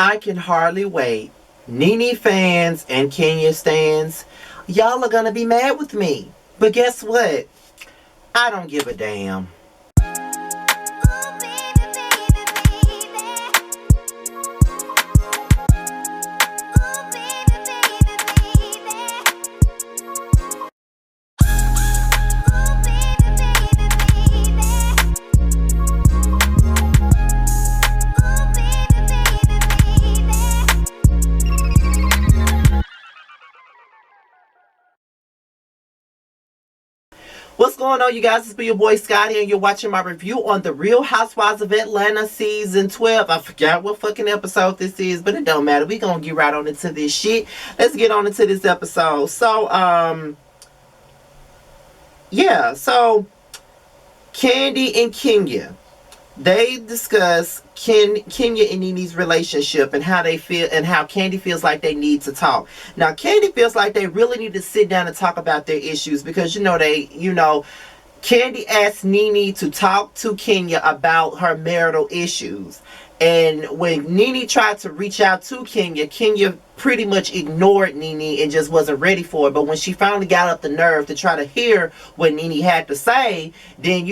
I can hardly wait. Nene fans and Kenya stans, y'all are gonna be mad with me. But guess what? I don't give a damn. What's going on, you guys? It's your boy Scotty, and you're watching my review on The Real Housewives of Atlanta Season 12. I forgot what fucking episode this is, but it don't matter. We gonna get right on into this shit. Let's get on into this episode. So, yeah. So, Kandi and Kenya, they discuss Kenya and Nene's relationship and how they feel, and how Kandi feels like they need to talk. Now, Kandi feels like they really need to sit down and talk about their issues because, Kandi asked Nene to talk to Kenya about her marital issues. And when Nene tried to reach out to Kenya pretty much ignored Nene and just wasn't ready for it. But when she finally got up the nerve to try to hear what Nene had to say, then,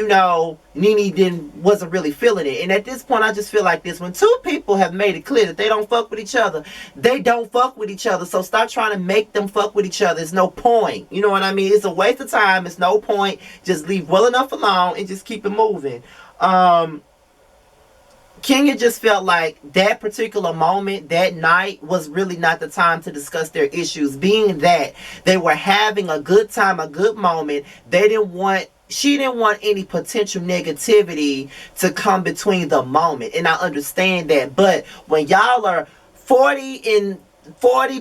Nene wasn't really feeling it. And at this point, I just feel like this. When two people have made it clear that they don't fuck with each other, they don't fuck with each other. So stop trying to make them fuck with each other. It's no point. You know what I mean? It's a waste of time. It's no point. Just leave well enough alone and just keep it moving. Kenya just felt like that particular moment, that night, was really not the time to discuss their issues. Being that they were having a good time, a good moment, she didn't want any potential negativity to come between the moment. And I understand that. But when y'all are 40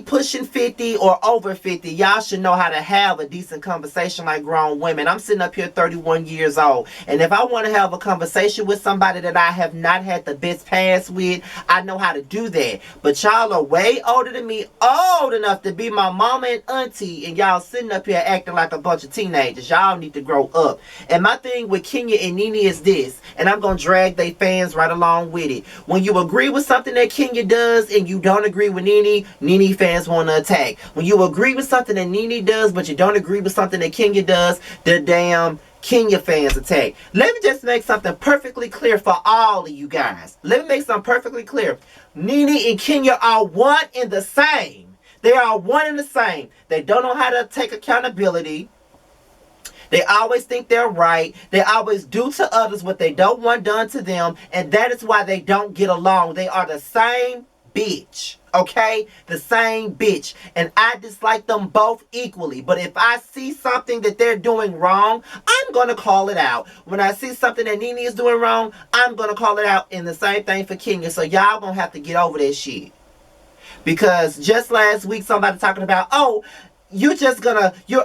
pushing 50 or over 50, y'all should know how to have a decent conversation like grown women. I'm sitting up here 31 years old, and if I want to have a conversation with somebody that I have not had the best pass with, I know how to do that. But y'all are way older than me, old enough to be my mama and auntie, and y'all sitting up here acting like a bunch of teenagers. Y'all need to grow up. And my thing with Kenya and Nene is this, and I'm gonna drag they fans right along with it. When you agree with something that Kenya does and you don't agree with Nene fans want to attack. When you agree with something that Nene does, but you don't agree with something that Kenya does, the damn Kenya fans attack. Let me just make something perfectly clear for all of you guys. Let me make something perfectly clear. Nene and Kenya are one and the same. They are one and the same. They don't know how to take accountability. They always think they're right. They always do to others what they don't want done to them. And that is why they don't get along. They are the same bitch. Okay? The same bitch. And I dislike them both equally. But if I see something that they're doing wrong, I'm going to call it out. When I see something that Nene is doing wrong, I'm going to call it out. And the same thing for Kenya. So y'all going to have to get over that shit. Because just last week, somebody talking about, oh, you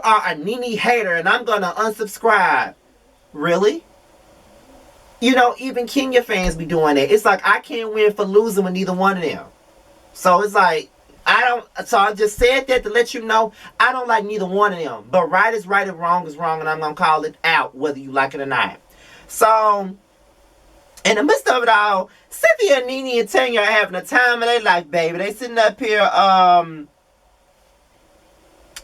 are a Nene hater and I'm going to unsubscribe. Really? Even Kenya fans be doing that. It's like I can't win for losing with neither one of them. So it's like, so I just said that to let you know, I don't like neither one of them. But right is right and wrong is wrong, and I'm going to call it out, whether you like it or not. So, in the midst of it all, Cynthia and Nene and Tanya are having a time of their life, baby. They sitting up here,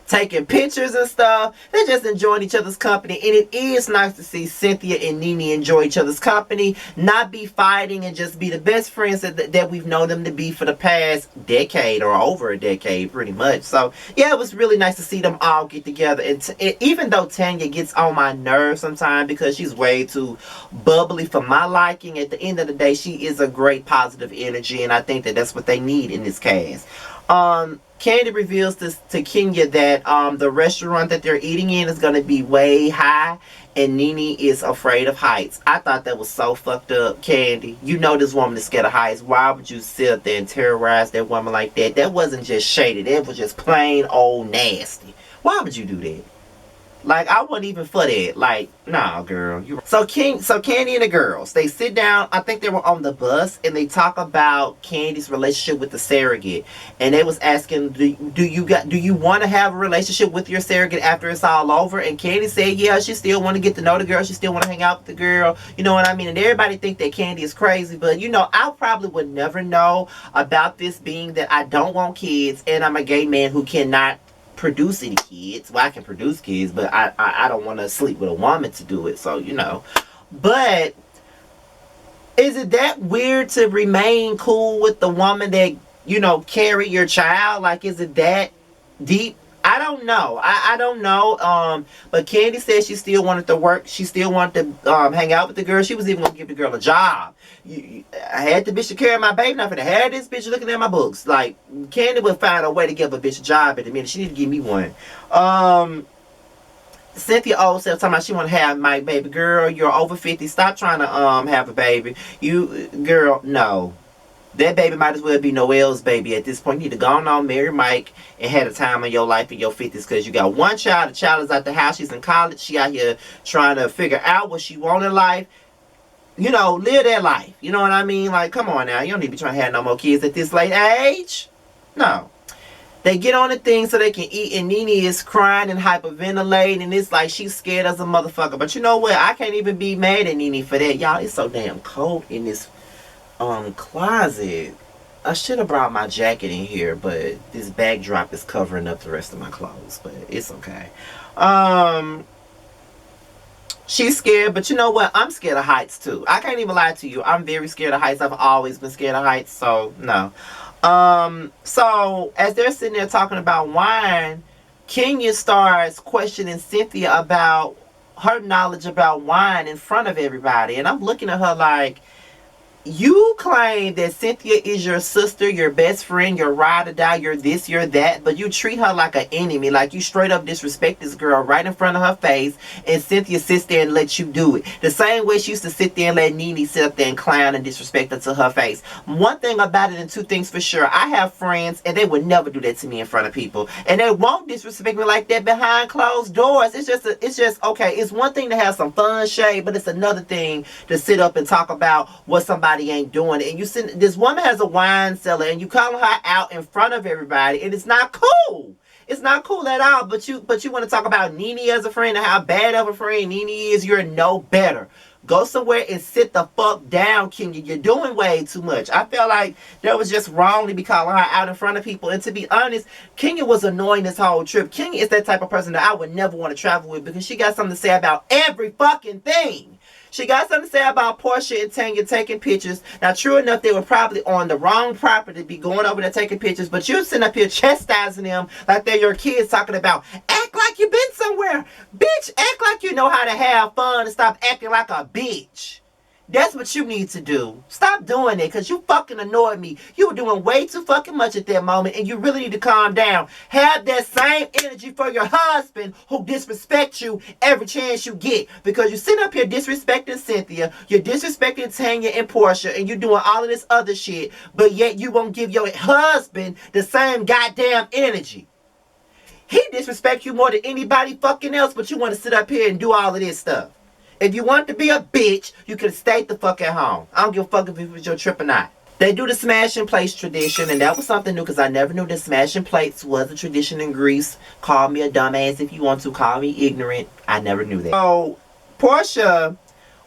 taking pictures and stuff. They're just enjoying each other's company. And it is nice to see Cynthia and Nene enjoy each other's company, not be fighting, and just be the best friends that we've known them to be for the past decade or over a decade, pretty much. So, yeah, it was really nice to see them all get together. And even though Tanya gets on my nerves sometimes because she's way too bubbly for my liking, at the end of the day, she is a great positive energy. And I think that that's what they need in this cast. Kandi reveals this to Kenya that the restaurant that they're eating in is going to be way high, and Nene is afraid of heights. I thought that was so fucked up, Kandi. You know this woman is scared of heights. Why would you sit up there and terrorize that woman like that? That wasn't just shady. That was just plain old nasty. Why would you do that? Like, I wasn't even for that. Like, nah, girl. So Candy and the girls, they sit down. I think they were on the bus, and they talk about Candy's relationship with the surrogate. And they was asking, do you want to have a relationship with your surrogate after it's all over? And Candy said, yeah, she still want to get to know the girl. She still want to hang out with the girl. You know what I mean? And everybody think that Candy is crazy, but I probably would never know about this, being that I don't want kids, and I'm a gay man who cannot produce any kids. Well, I can produce kids, but I don't want to sleep with a woman to do it. So, But is it that weird to remain cool with the woman that, carried your child? Like, is it that deep? I don't know. I don't know. But Candy said she still wanted to work. She still wanted to hang out with the girl. She was even gonna give the girl a job. I had the bitch to carry my baby. Not finna have this bitch looking at my books. Like, Candy would find a way to give a bitch a job at a minute. She need to give me one. Cynthia old self talking about she want to have my baby. Girl, you're over 50. Stop trying to have a baby. Girl, no. That baby might as well be Noel's baby at this point. You need to go on, marry Mike, and had a time in your life in your 50s, because you got one child. The child is out the house. She's in college. She out here trying to figure out what she want in life. Live that life. You know what I mean? Like, come on now. You don't need to be trying to have no more kids at this late age. No. They get on the thing so they can eat, and Nene is crying and hyperventilating, and it's like she's scared as a motherfucker. But you know what? I can't even be mad at Nene for that. Y'all, it's so damn cold in this closet. I should have brought my jacket in here, but this backdrop is covering up the rest of my clothes, but it's okay. She's scared, but you know what? I'm scared of heights too. I can't even lie to you. I'm very scared of heights. I've always been scared of heights, so no. So as they're sitting there talking about wine, Kenya starts questioning Cynthia about her knowledge about wine in front of everybody, and I'm looking at her like, you claim that Cynthia is your sister, your best friend, your ride or die, you're this, you're that, but you treat her like an enemy. Like, you straight up disrespect this girl right in front of her face, and Cynthia sits there and lets you do it. The same way she used to sit there and let Nene sit up there and clown and disrespect her to her face. One thing about it, and two things for sure, I have friends, and they would never do that to me in front of people. And they won't disrespect me like that behind closed doors. It's just okay. It's one thing to have some fun shade, but it's another thing to sit up and talk about what somebody ain't doing. And this woman has a wine cellar, and you calling her out in front of everybody, and it's not cool. It's not cool at all. But you want to talk about Nene as a friend and how bad of a friend Nene is. You're no better. Go somewhere and sit the fuck down, Kenya. You're doing way too much. I felt like that was just wrong to be calling her out in front of people. And to be honest, Kenya was annoying this whole trip. Kenya is that type of person that I would never want to travel with, because she got something to say about every fucking thing. She got something to say about Portia and Tanya taking pictures. Now, true enough, they were probably on the wrong property to be going over there taking pictures, but you're sitting up here chastising them like they're your kids, talking about, act like you've been somewhere. Bitch, act like you know how to have fun and stop acting like a bitch. That's what you need to do. Stop doing it, because you fucking annoyed me. You were doing way too fucking much at that moment, and you really need to calm down. Have that same energy for your husband, who disrespects you every chance you get. Because you're sitting up here disrespecting Cynthia, you're disrespecting Tanya and Portia, and you're doing all of this other shit, but yet you won't give your husband the same goddamn energy. He disrespects you more than anybody fucking else, but you want to sit up here and do all of this stuff. If you want to be a bitch, you could have stayed the fuck at home. I don't give a fuck if it was your trip or not. They do the smashing plates tradition, and that was something new, because I never knew that smashing plates was a tradition in Greece. Call me a dumbass if you want to. Call me ignorant. I never knew that. So, Portia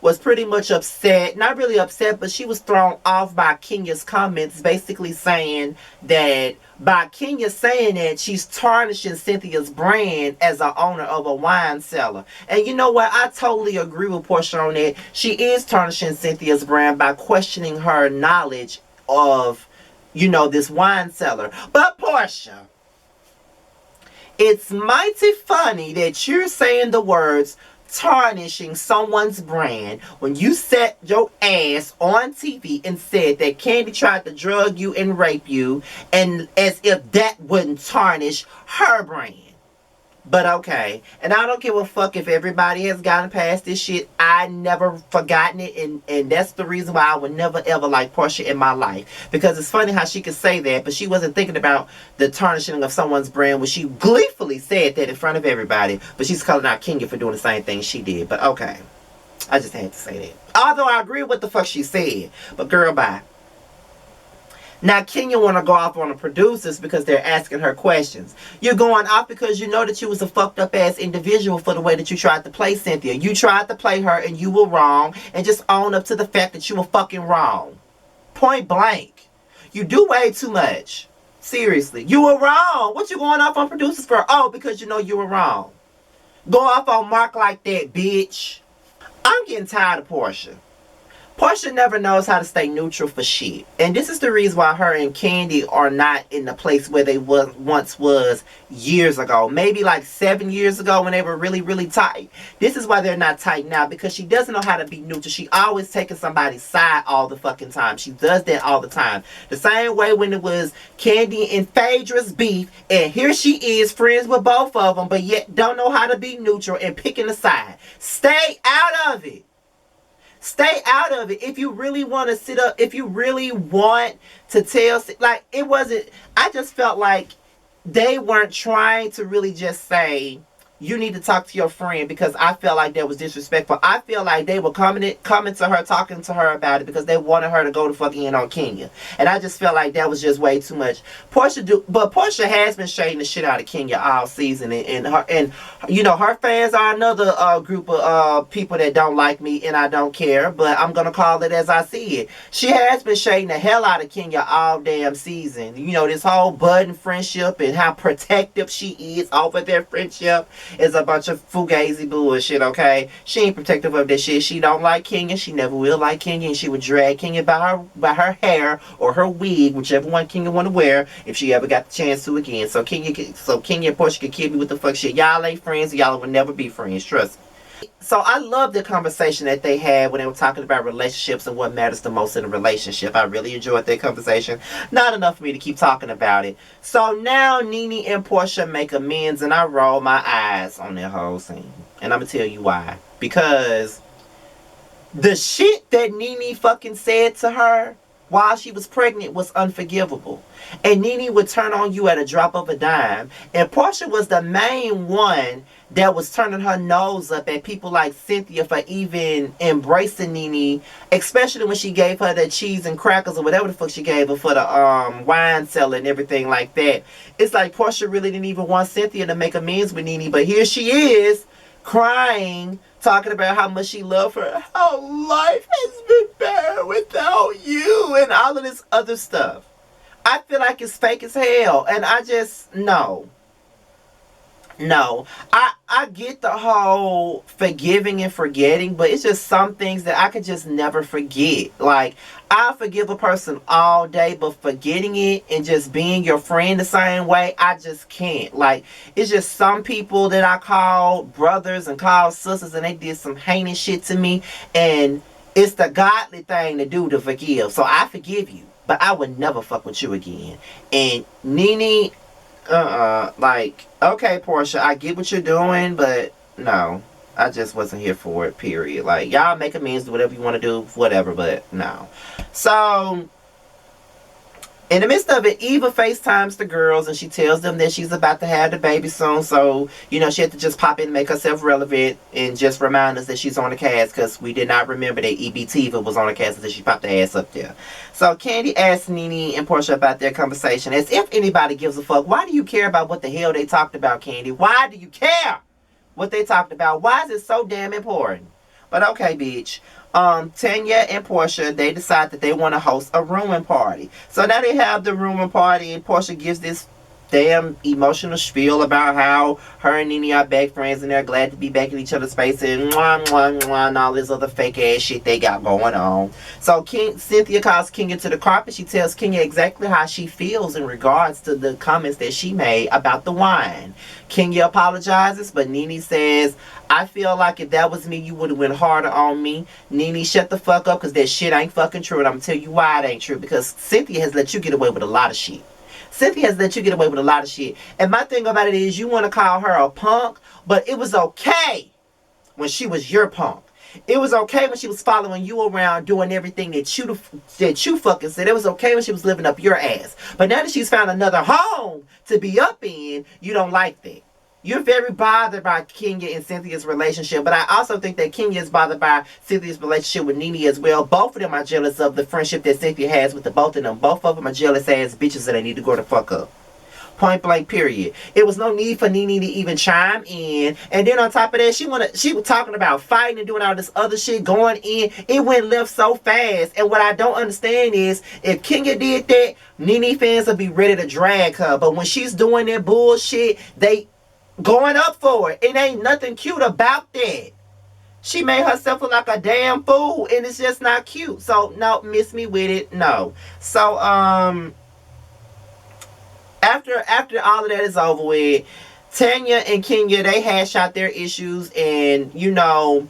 was pretty much upset. Not really upset, but she was thrown off by Kenya's comments, basically saying that by Kenya saying that, she's tarnishing Cynthia's brand as an owner of a wine cellar. And you know what? I totally agree with Portia on that. She is tarnishing Cynthia's brand by questioning her knowledge of, this wine cellar. But Portia, it's mighty funny that you're saying the words tarnishing someone's brand when you set your ass on TV and said that Candy tried to drug you and rape you, and as if that wouldn't tarnish her brand. But okay. And I don't give a fuck if everybody has gotten past this shit. I never forgotten it. And that's the reason why I would never ever like Portia in my life. Because it's funny how she could say that, but she wasn't thinking about the tarnishing of someone's brand when she gleefully said that in front of everybody. But she's calling out Kenya for doing the same thing she did. But okay. I just had to say that. Although I agree with what the fuck she said. But girl, bye. Now, Kenya want to go off on the producers because they're asking her questions. You're going off because you know that you was a fucked up ass individual for the way that you tried to play Cynthia. You tried to play her and you were wrong, and just own up to the fact that you were fucking wrong. Point blank. You do way too much. Seriously. You were wrong. What you going off on producers for? Oh, because you know you were wrong. Go off on Mark like that, bitch. I'm getting tired of Portia. Portia never knows how to stay neutral for shit. And this is the reason why her and Candy are not in the place where they once was years ago. Maybe like 7 years ago when they were really, really tight. This is why they're not tight now, because she doesn't know how to be neutral. She always taking somebody's side all the fucking time. She does that all the time. The same way when it was Candy and Phaedra's beef, and here she is friends with both of them, but yet don't know how to be neutral and picking a side. Stay out of it. Stay out of it. If you really want to sit up, if you really want to tell, like, it wasn't, I just felt like they weren't trying to really just say, you need to talk to your friend, because I felt like that was disrespectful. I feel like they were coming to her, talking to her about it because they wanted her to go to fucking in on Kenya. And I just felt like that was just way too much. But Portia has been shading the shit out of Kenya all season, and you know, her fans are another group of people that don't like me, and I don't care, but I'm gonna call it as I see it. She has been shading the hell out of Kenya all damn season. You know, this whole budding friendship and how protective she is over their friendship is a bunch of fugazi bullshit, okay? She ain't protective of that shit. She don't like Kenya. She never will like Kenya, and she would drag Kenya by her hair or her wig, whichever one Kenya want to wear, if she ever got the chance to again. So Kenya and Portia can kill me with the fuck shit. Y'all ain't friends. Y'all will never be friends. Trust me. So I love the conversation that they had when they were talking about relationships and what matters the most in a relationship. I really enjoyed that conversation. Not enough for me to keep talking about it. So now Nene and Portia make amends, and I roll my eyes on that whole scene. And I'm going to tell you why. Because the shit that Nene fucking said to her while she was pregnant was unforgivable. And Nene would turn on you at a drop of a dime. And Portia was the main one that was turning her nose up at people like Cynthia for even embracing Nene, especially when she gave her the cheese and crackers or whatever the fuck she gave her for the wine cellar and everything like that. It's like Portia really didn't even want Cynthia to make amends with Nene, but here she is crying, talking about how much she loved her, how life has been better without you, and all of this other stuff. I feel like it's fake as hell, and I just, no. I get the whole forgiving and forgetting, but it's just some things that I could just never forget. Like, I'll forgive a person all day, but forgetting it and just being your friend the same way, I just can't. Like, it's just some people that I call brothers and call sisters, and they did some heinous shit to me, and it's the godly thing to do to forgive. So I forgive you, but I would never fuck with you again. And Nene, like, okay, Portia, I get what you're doing, but no, I just wasn't here for it, period. Like, y'all make amends, do whatever you want to do, whatever, but no. So, in the midst of it, Eva FaceTimes the girls, and she tells them that she's about to have the baby soon, so, you know, she had to just pop in and make herself relevant and just remind us that she's on the cast, because we did not remember that E.B. Tiva was on the cast until she popped her ass up there. So Candy asked Nene and Portia about their conversation, as if anybody gives a fuck. Why do you care about what the hell they talked about, Candy? Why do you care what they talked about? Why is it so damn important? But okay, bitch. Tanya and Portia, they decide that they want to host a rooming party. So now they have the rooming party, and Portia gives this damn emotional spiel about how her and Nene are back friends and they're glad to be back in each other's space, and mwah, mwah, mwah, and all this other fake ass shit they got going on. So Cynthia calls Kenya to the carpet. She tells Kenya exactly how she feels in regards to the comments that she made about the wine. Kenya apologizes, but Nene says, I feel like if that was me, you would have went harder on me. Nene, shut the fuck up, because that shit ain't fucking true, and I'm gonna tell you why it ain't true. Because Cynthia has let you get away with a lot of shit. Cynthia has let you get away with a lot of shit. And my thing about it is, you want to call her a punk, but it was okay when she was your punk. It was okay when she was following you around doing everything that you fucking said. It was okay when she was living up your ass. But now that she's found another home to be up in, you don't like that. You're very bothered by Kenya and Cynthia's relationship, but I also think that Kenya is bothered by Cynthia's relationship with Nene as well. Both of them are jealous of the friendship that Cynthia has with the both of them. Both of them are jealous ass bitches that they need to grow the fuck up. Point blank, period. It was no need for Nene to even chime in. And then on top of that, she was talking about fighting and doing all this other shit, going in. It went left so fast. And what I don't understand is, if Kenya did that, Nene fans would be ready to drag her. But when she's doing that bullshit, they going up for it. It ain't nothing cute about that. She made herself look like a damn fool, and it's just not cute. So no, miss me with it. No. So after all of that is over with, Tanya and Kenya, they hash out their issues, and you know,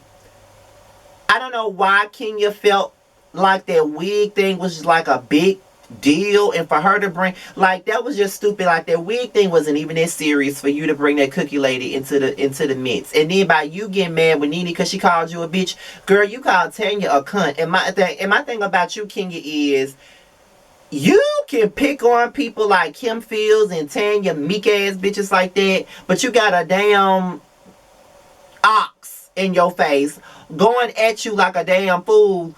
I don't know why Kenya felt like that wig thing was just like a big deal, and for her to bring, like, that was just stupid. Like, that wig thing wasn't even that serious for you to bring that cookie lady into the mix. And then by you getting mad with Nene because she called you a bitch, girl, you called Tanya a cunt. And my thing about you, Kenya, is you can pick on people like Kim Fields and Tanya, meek ass bitches like that, but you got a damn ox in your face going at you like a damn fool,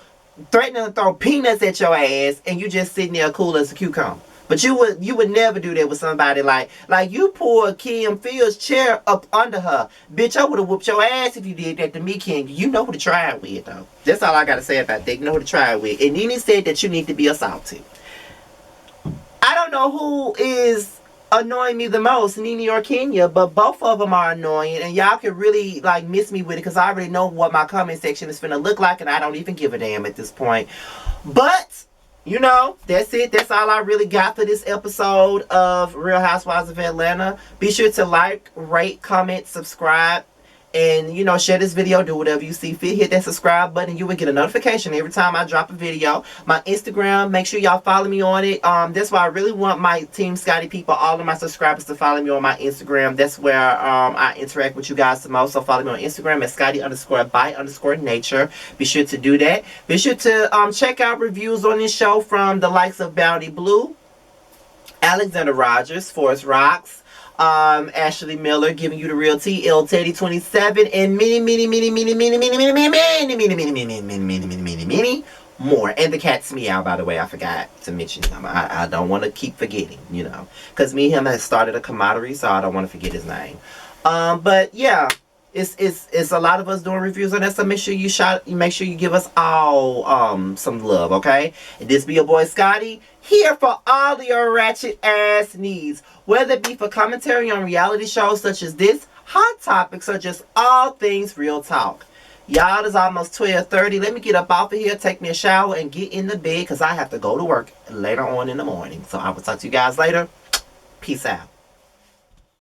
threatening to throw peanuts at your ass, and you just sitting there cool as a cucumber. But you would never do that with somebody like you pulled Kim Fields' chair up under her. Bitch, I would have whooped your ass if you did that to me, King. You know who to try it with, though. That's all I got to say about that. You know who to try it with. And Nene said that you need to be assaulted. I don't know who is annoying me the most, Nene or Kenya, but both of them are annoying, and y'all can really like miss me with it because I already know what my comment section is finna look like, and I don't even give a damn at this point. But you know, that's it. That's all I really got for this episode of Real Housewives of Atlanta. Be sure to like, rate, comment, subscribe, and you know, share this video. Do whatever you see fit. Hit that subscribe button. You will get a notification every time I drop a video. My Instagram, make sure y'all follow me on it. That's why I really want my Team Scotty people, all of my subscribers, to follow me on my Instagram. That's where I interact with you guys the most. So follow me on Instagram at Scotty_by_nature. Be sure to do that. Be sure to check out reviews on this show from the likes of Bounty Blue, Alexander Rogers, Forrest Rocks, Ashley Miller, Giving You the Real Tea, L Teddy 27, and many more. And the cat's meow, by the way, I forgot to mention him. I don't want to keep forgetting, you know, because me and him has started a camaraderie, so I don't want to forget his name. But yeah, it's a lot of us doing reviews on that, so make sure you give us all some love, okay? And this be your boy Scotty, here for all of your ratchet ass needs, whether it be for commentary on reality shows such as this, hot topics, or just all things real talk. Y'all, it's almost 12:30. Let me get up off of here, take me a shower, and get in the bed because I have to go to work later on in the morning. So I will talk to you guys later. Peace out.